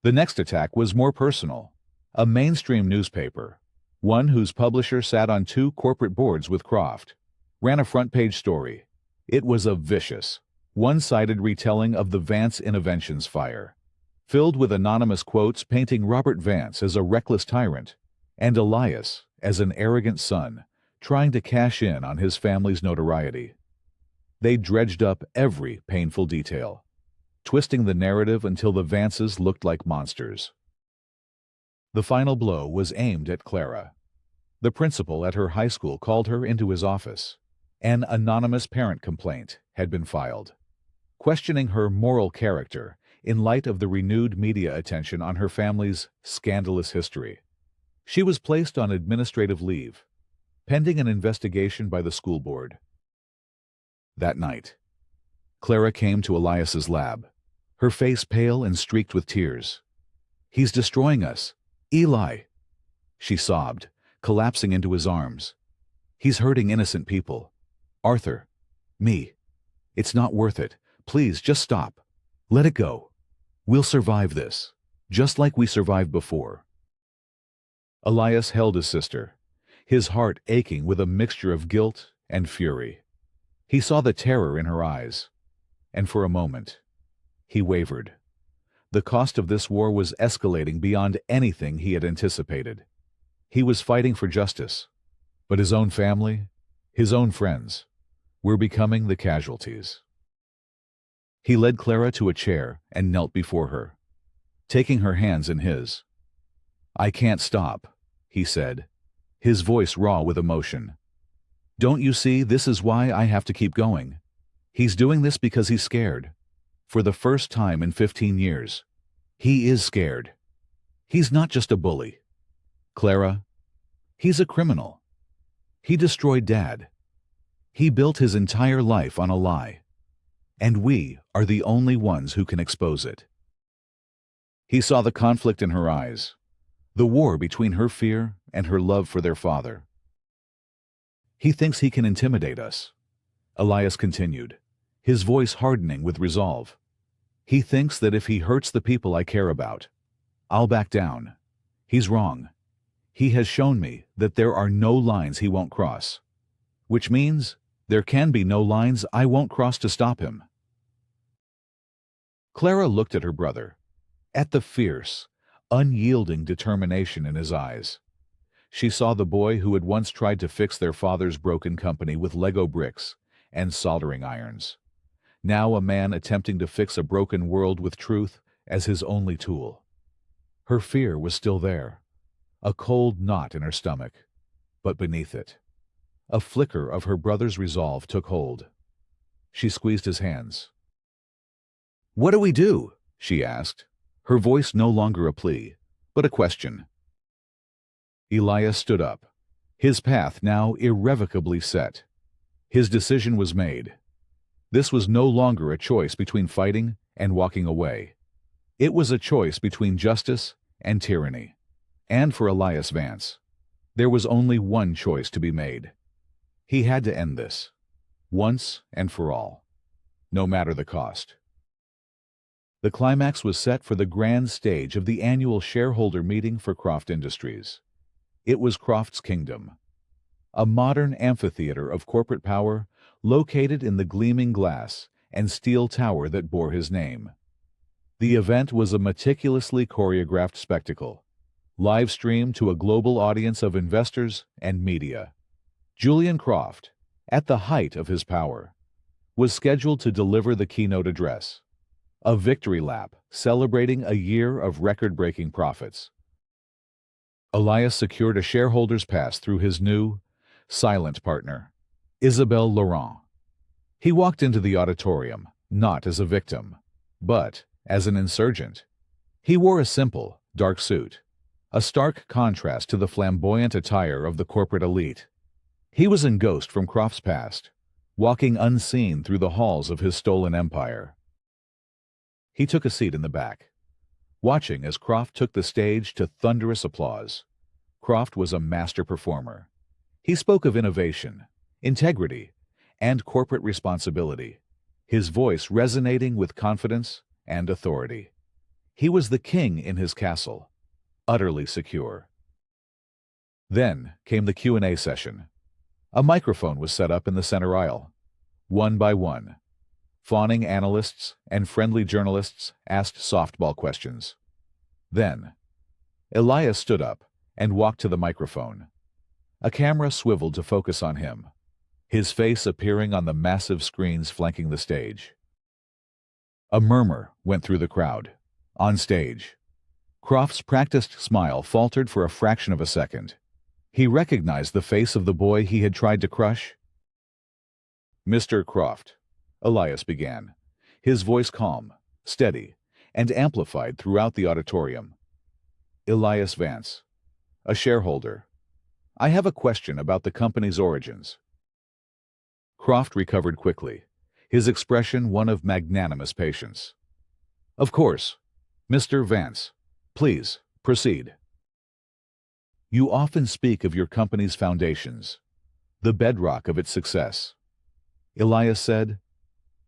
The next attack was more personal. A mainstream newspaper, one whose publisher sat on 2 corporate boards with Croft, ran a front-page story. It was a vicious, one-sided retelling of the Vance Interventions fire, filled with anonymous quotes painting Robert Vance as a reckless tyrant and Elias as an arrogant son trying to cash in on his family's notoriety. They dredged up every painful detail, twisting the narrative until the Vances looked like monsters. The final blow was aimed at Clara. The principal at her high school called her into his office. An anonymous parent complaint had been filed, questioning her moral character in light of the renewed media attention on her family's scandalous history. She was placed on administrative leave, pending an investigation by the school board. That night, Clara came to Elias's lab, her face pale and streaked with tears. "He's destroying us, Eli," she sobbed, collapsing into his arms. "He's hurting innocent people. Arthur, me. It's not worth it. Please, just stop. Let it go. We'll survive this, just like we survived before." Elias held his sister, his heart aching with a mixture of guilt and fury. He saw the terror in her eyes, and for a moment, he wavered. The cost of this war was escalating beyond anything he had anticipated. He was fighting for justice, but his own family, his own friends, were becoming the casualties. He led Clara to a chair and knelt before her, taking her hands in his. "I can't stop," he said, his voice raw with emotion. "Don't you see, this is why I have to keep going. He's doing this because he's scared. For the first time in 15 years, he is scared. He's not just a bully. Clara, he's a criminal. He destroyed Dad. He built his entire life on a lie. And we are the only ones who can expose it." He saw the conflict in her eyes, the war between her fear and her love for their father. "He thinks he can intimidate us," Elias continued, his voice hardening with resolve. "He thinks that if he hurts the people I care about, I'll back down. He's wrong. He has shown me that there are no lines he won't cross, which means there can be no lines I won't cross to stop him." Clara looked at her brother, at the fierce, unyielding determination in his eyes. She saw the boy who had once tried to fix their father's broken company with Lego bricks and soldering irons. Now a man attempting to fix a broken world with truth as his only tool. Her fear was still there, a cold knot in her stomach, but beneath it, a flicker of her brother's resolve took hold. She squeezed his hands. "What do we do?" she asked, her voice no longer a plea, but a question. Elias stood up, his path now irrevocably set. His decision was made. This was no longer a choice between fighting and walking away. It was a choice between justice and tyranny. And for Elias Vance, there was only one choice to be made. He had to end this, once and for all, no matter the cost. The climax was set for the grand stage of the annual shareholder meeting for Croft Industries. It was Croft's kingdom, a modern amphitheater of corporate power located in the gleaming glass and steel tower that bore his name. The event was a meticulously choreographed spectacle, live-streamed to a global audience of investors and media. Julian Croft, at the height of his power, was scheduled to deliver the keynote address, a victory lap celebrating a year of record-breaking profits. Elias secured a shareholder's pass through his new, silent partner, Isabelle Laurent. He walked into the auditorium, not as a victim, but as an insurgent. He wore a simple, dark suit, a stark contrast to the flamboyant attire of the corporate elite. He was a ghost from Croft's past, walking unseen through the halls of his stolen empire. He took a seat in the back, watching as Croft took the stage to thunderous applause. Croft was a master performer. He spoke of innovation, integrity, and corporate responsibility, his voice resonating with confidence and authority. He was the king in his castle, utterly secure. Then came the Q&A session. A microphone was set up in the center aisle. One by one, fawning analysts and friendly journalists asked softball questions. Then, Elias stood up and walked to the microphone. A camera swiveled to focus on him, his face appearing on the massive screens flanking the stage. A murmur went through the crowd. On stage, Croft's practiced smile faltered for a fraction of a second. He recognized the face of the boy he had tried to crush. "Mr. Croft," Elias began, his voice calm, steady, and amplified throughout the auditorium. "Elias Vance, a shareholder. I have a question about the company's origins." Croft recovered quickly, his expression one of magnanimous patience. "Of course, Mr. Vance. Please, proceed." "You often speak of your company's foundations, the bedrock of its success," Elias said.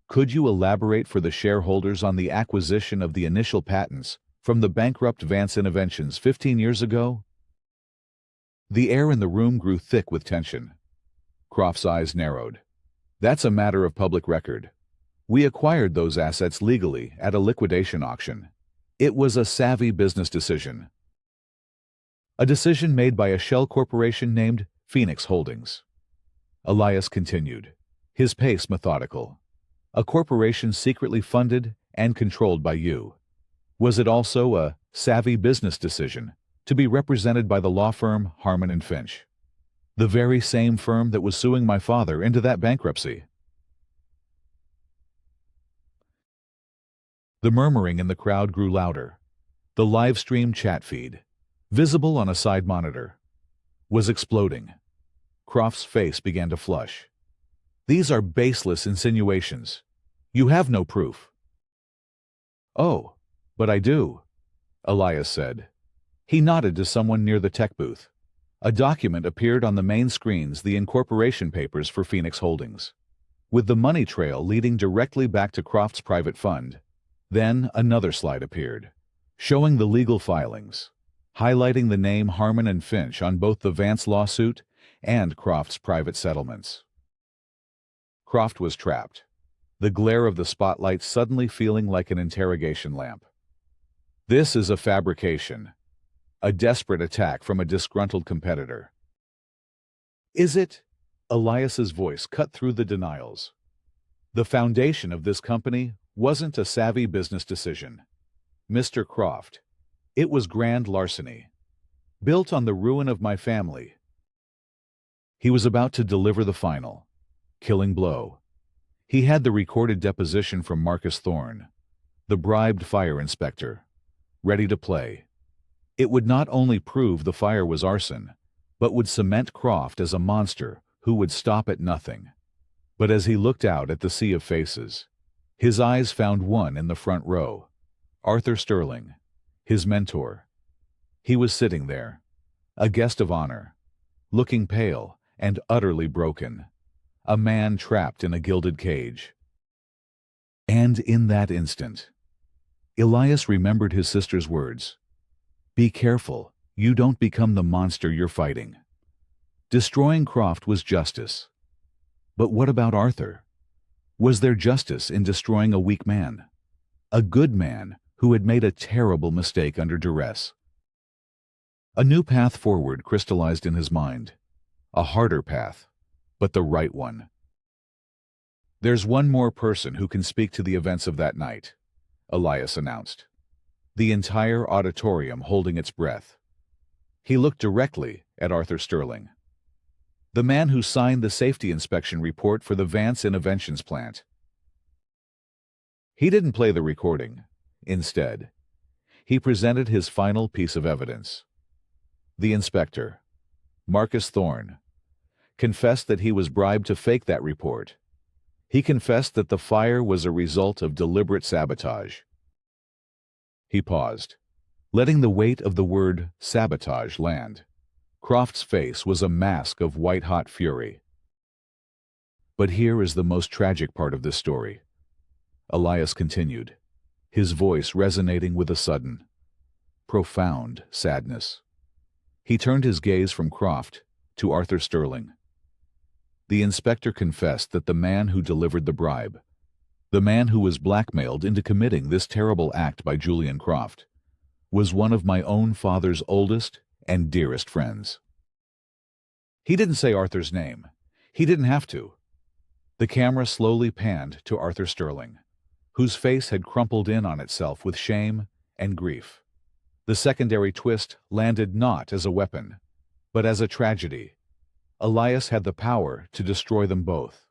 "Could you elaborate for the shareholders on the acquisition of the initial patents from the bankrupt Vance Innovations 15 years ago?" The air in the room grew thick with tension. Croft's eyes narrowed. "That's a matter of public record. We acquired those assets legally at a liquidation auction. It was a savvy business decision. A decision made by a shell corporation named Phoenix Holdings." Elias continued, his pace methodical. "A corporation secretly funded and controlled by you. Was it also a savvy business decision to be represented by the law firm Harman & Finch, the very same firm that was suing my father into that bankruptcy?" The murmuring in the crowd grew louder. The live-stream chat feed, visible on a side monitor, was exploding. Croft's face began to flush. "These are baseless insinuations. You have no proof." "Oh, but I do," Elias said. He nodded to someone near the tech booth. A document appeared on the main screens, the incorporation papers for Phoenix Holdings, with the money trail leading directly back to Croft's private fund. Then another slide appeared, showing the legal filings, highlighting the name Harman & Finch on both the Vance lawsuit and Croft's private settlements. Croft was trapped, the glare of the spotlight suddenly feeling like an interrogation lamp. "This is a fabrication," A desperate attack from a disgruntled competitor. Is it? Elias's voice cut through the denials. The foundation of this company wasn't a savvy business decision, Mr. Croft. It was grand larceny, built on the ruin of my family. He was about to deliver the final, killing blow. He had the recorded deposition from Marcus Thorne, the bribed fire inspector, ready to play. It would not only prove the fire was arson, but would cement Croft as a monster who would stop at nothing. But as he looked out at the sea of faces, his eyes found one in the front row, Arthur Sterling, his mentor. He was sitting there, a guest of honor, looking pale and utterly broken, a man trapped in a gilded cage. And in that instant, Elias remembered his sister's words. Be careful, you don't become the monster you're fighting. Destroying Croft was justice. But what about Arthur? Was there justice in destroying a weak man? A good man who had made a terrible mistake under duress. A new path forward crystallized in his mind. A harder path, but the right one. There's one more person who can speak to the events of that night, Elias announced. The entire auditorium holding its breath. He looked directly at Arthur Sterling, the man who signed the safety inspection report for the Vance Innovations plant. He didn't play the recording. Instead, he presented his final piece of evidence. The inspector, Marcus Thorne, confessed that he was bribed to fake that report. He confessed that the fire was a result of deliberate sabotage. He paused, letting the weight of the word sabotage land. Croft's face was a mask of white-hot fury. But here is the most tragic part of this story. Elias continued, his voice resonating with a sudden, profound sadness. He turned his gaze from Croft to Arthur Sterling. The inspector confessed that the man who delivered the bribe, the man who was blackmailed into committing this terrible act by Julian Croft, was one of my own father's oldest and dearest friends. He didn't say Arthur's name. He didn't have to. The camera slowly panned to Arthur Sterling, whose face had crumpled in on itself with shame and grief. The secondary twist landed not as a weapon, but as a tragedy. Elias had the power to destroy them both,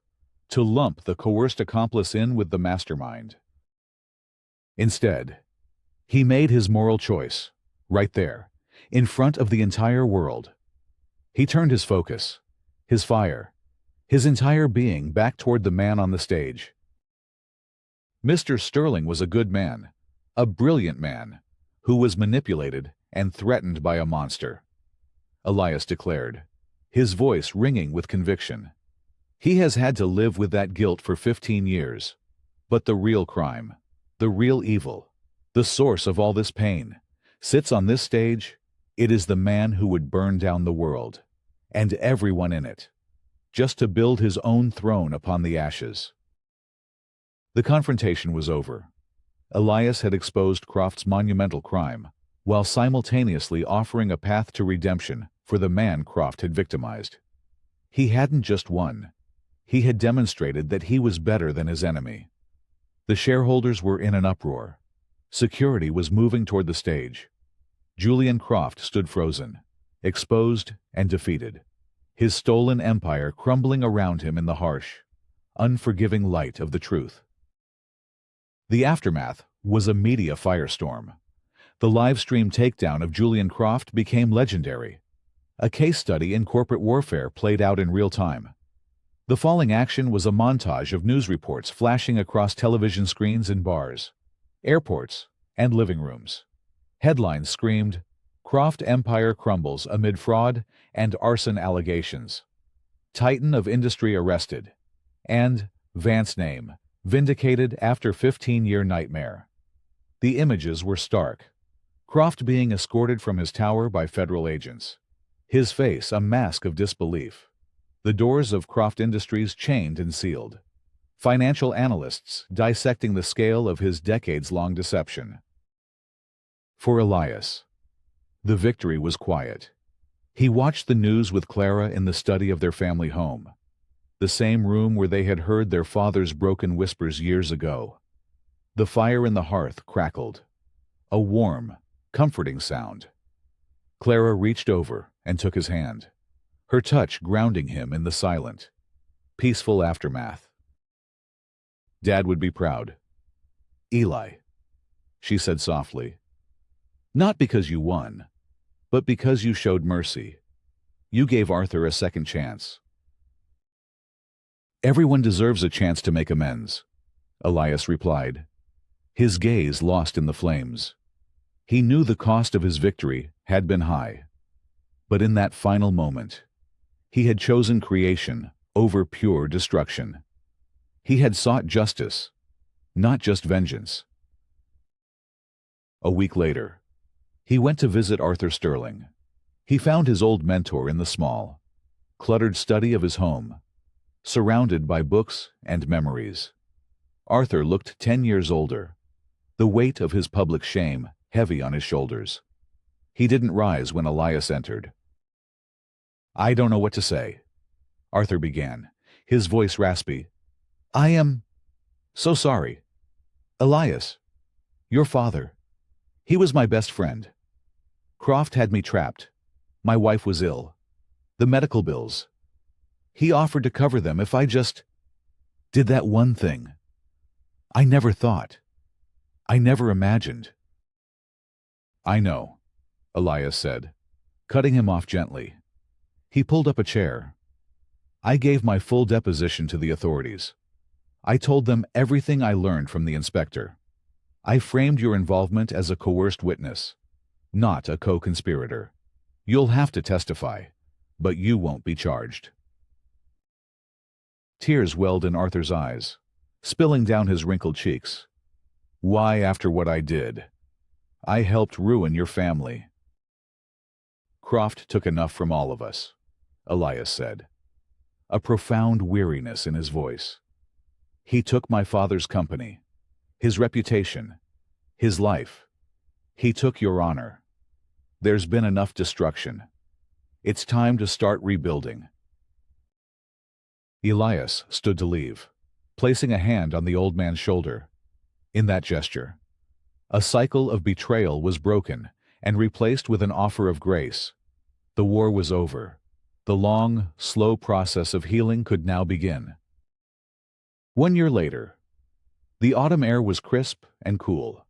to lump the coerced accomplice in with the mastermind. Instead, he made his moral choice, right there, in front of the entire world. He turned his focus, his fire, his entire being back toward the man on the stage. Mr. Sterling was a good man, a brilliant man, who was manipulated and threatened by a monster, Elias declared, his voice ringing with conviction. He has had to live with that guilt for 15 years. But the real crime, the real evil, the source of all this pain, sits on this stage. It is the man who would burn down the world, and everyone in it, just to build his own throne upon the ashes. The confrontation was over. Elias had exposed Croft's monumental crime, while simultaneously offering a path to redemption for the man Croft had victimized. He hadn't just won. He had demonstrated that he was better than his enemy. The shareholders were in an uproar. Security was moving toward the stage. Julian Croft stood frozen, exposed and defeated, his stolen empire crumbling around him in the harsh, unforgiving light of the truth. The aftermath was a media firestorm. The live-stream takedown of Julian Croft became legendary. A case study in corporate warfare played out in real time. The falling action was a montage of news reports flashing across television screens in bars, airports, and living rooms. Headlines screamed, "Croft Empire crumbles amid fraud and arson allegations. Titan of industry arrested." And Vance name vindicated after 15-year nightmare. The images were stark. Croft being escorted from his tower by federal agents, his face a mask of disbelief. The doors of Croft Industries chained and sealed. Financial analysts dissecting the scale of his decades-long deception. For Elias, The victory was quiet. He watched the news with Clara in the study of their family home, the same room where they had heard their father's broken whispers years ago. The fire in the hearth crackled, a warm, comforting sound. Clara reached over and took his hand, her touch grounding him in the silent, peaceful aftermath. "Dad would be proud. Eli," she said softly. "Not because you won, but because you showed mercy. You gave Arthur a second chance." "Everyone deserves a chance to make amends," Elias replied, his gaze lost in the flames. He knew the cost of his victory had been high. But in that final moment, he had chosen creation over pure destruction. He had sought justice, not just vengeance. A week later, he went to visit Arthur Sterling. He found his old mentor in the small, cluttered study of his home, surrounded by books and memories. Arthur looked 10 years older, the weight of his public shame heavy on his shoulders. He didn't rise when Elias entered. "I don't know what to say," Arthur began, his voice raspy. "I am so sorry. Elias, your father, he was my best friend. Croft had me trapped. My wife was ill. The medical bills. He offered to cover them if I just did that one thing. I never thought. I never imagined." "I know," Elias said, cutting him off gently. He pulled up a chair. "I gave my full deposition to the authorities. I told them everything I learned from the inspector. I framed your involvement as a coerced witness, not a co-conspirator. You'll have to testify, but you won't be charged." Tears welled in Arthur's eyes, spilling down his wrinkled cheeks. "Why, after what I did? I helped ruin your family." "Croft took enough from all of us," Elias said, a profound weariness in his voice. "He took my father's company, his reputation, his life. He took your honor. There's been enough destruction. It's time to start rebuilding." Elias stood to leave, placing a hand on the old man's shoulder. In that gesture, a cycle of betrayal was broken and replaced with an offer of grace. The war was over. The long, slow process of healing could now begin. 1 year later, the autumn air was crisp and cool.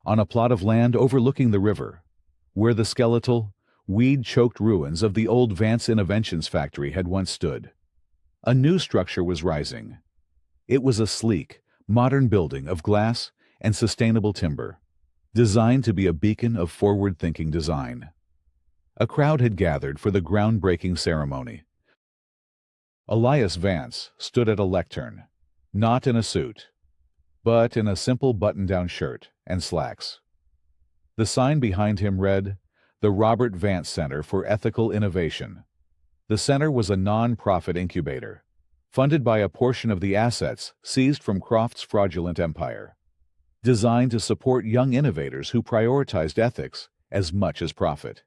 On a plot of land overlooking the river, where the skeletal, weed-choked ruins of the old Vance Innovations factory had once stood, a new structure was rising. It was a sleek, modern building of glass and sustainable timber, designed to be a beacon of forward-thinking design. A crowd had gathered for the groundbreaking ceremony. Elias Vance stood at a lectern, not in a suit, but in a simple button-down shirt and slacks. The sign behind him read, "The Robert Vance Center for Ethical Innovation." The center was a non-profit incubator, funded by a portion of the assets seized from Croft's fraudulent empire, designed to support young innovators who prioritized ethics as much as profit.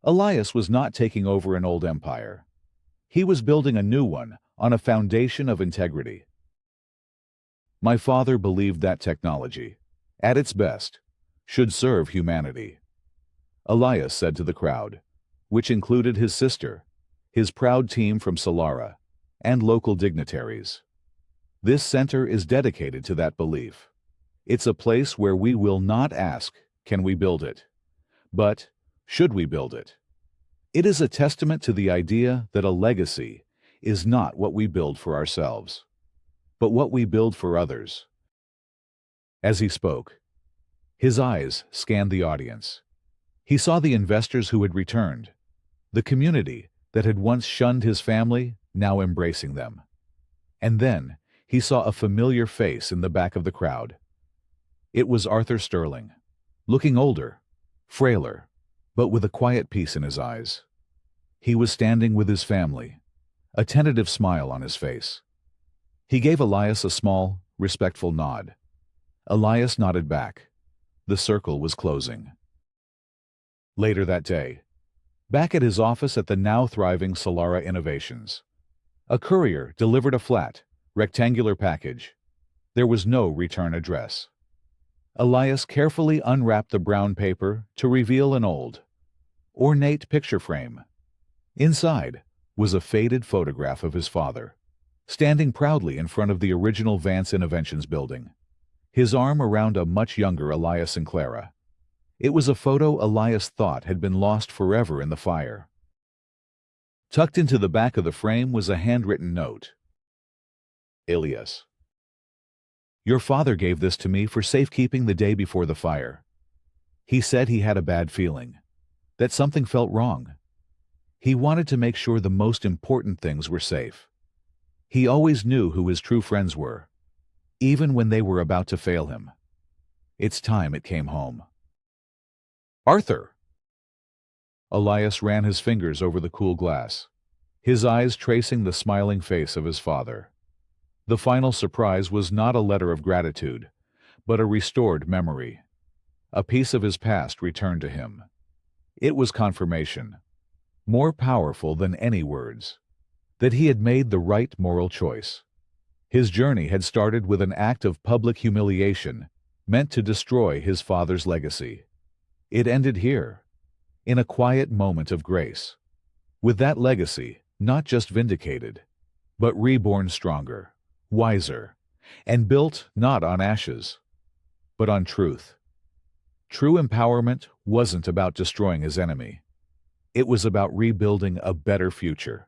Elias was not taking over an old empire. He was building a new one on a foundation of integrity. "My father believed that technology, at its best, should serve humanity," Elias said to the crowd, which included his sister, his proud team from Solara, and local dignitaries. "This center is dedicated to that belief. It's a place where we will not ask, can we build it? But, should we build it? It is a testament to the idea that a legacy is not what we build for ourselves, but what we build for others." As he spoke, his eyes scanned the audience. He saw the investors who had returned, the community that had once shunned his family, now embracing them. And then he saw a familiar face in the back of the crowd. It was Arthur Sterling, looking older, frailer, but with a quiet peace in his eyes. He was standing with his family, a tentative smile on his face. He gave Elias a small, respectful nod. Elias nodded back. The circle was closing. Later that day, back at his office at the now-thriving Solara Innovations, a courier delivered a flat, rectangular package. There was no return address. Elias carefully unwrapped the brown paper to reveal an old, ornate picture frame. Inside was a faded photograph of his father, standing proudly in front of the original Vance Innovations building, his arm around a much younger Elias and Clara. It was a photo Elias thought had been lost forever in the fire. Tucked into the back of the frame was a handwritten note. Elias, your father gave this to me for safekeeping the day before the fire. He said he had a bad feeling, that something felt wrong. He wanted to make sure the most important things were safe. He always knew who his true friends were, even when they were about to fail him. It's time it came home. Arthur! Elias ran his fingers over the cool glass, his eyes tracing the smiling face of his father. The final surprise was not a letter of gratitude, but a restored memory. A piece of his past returned to him. It was confirmation, more powerful than any words, that he had made the right moral choice. His journey had started with an act of public humiliation meant to destroy his father's legacy. It ended here, in a quiet moment of grace, with that legacy not just vindicated, but reborn stronger, wiser, and built not on ashes, but on truth. True empowerment wasn't about destroying his enemy. It was about rebuilding a better future.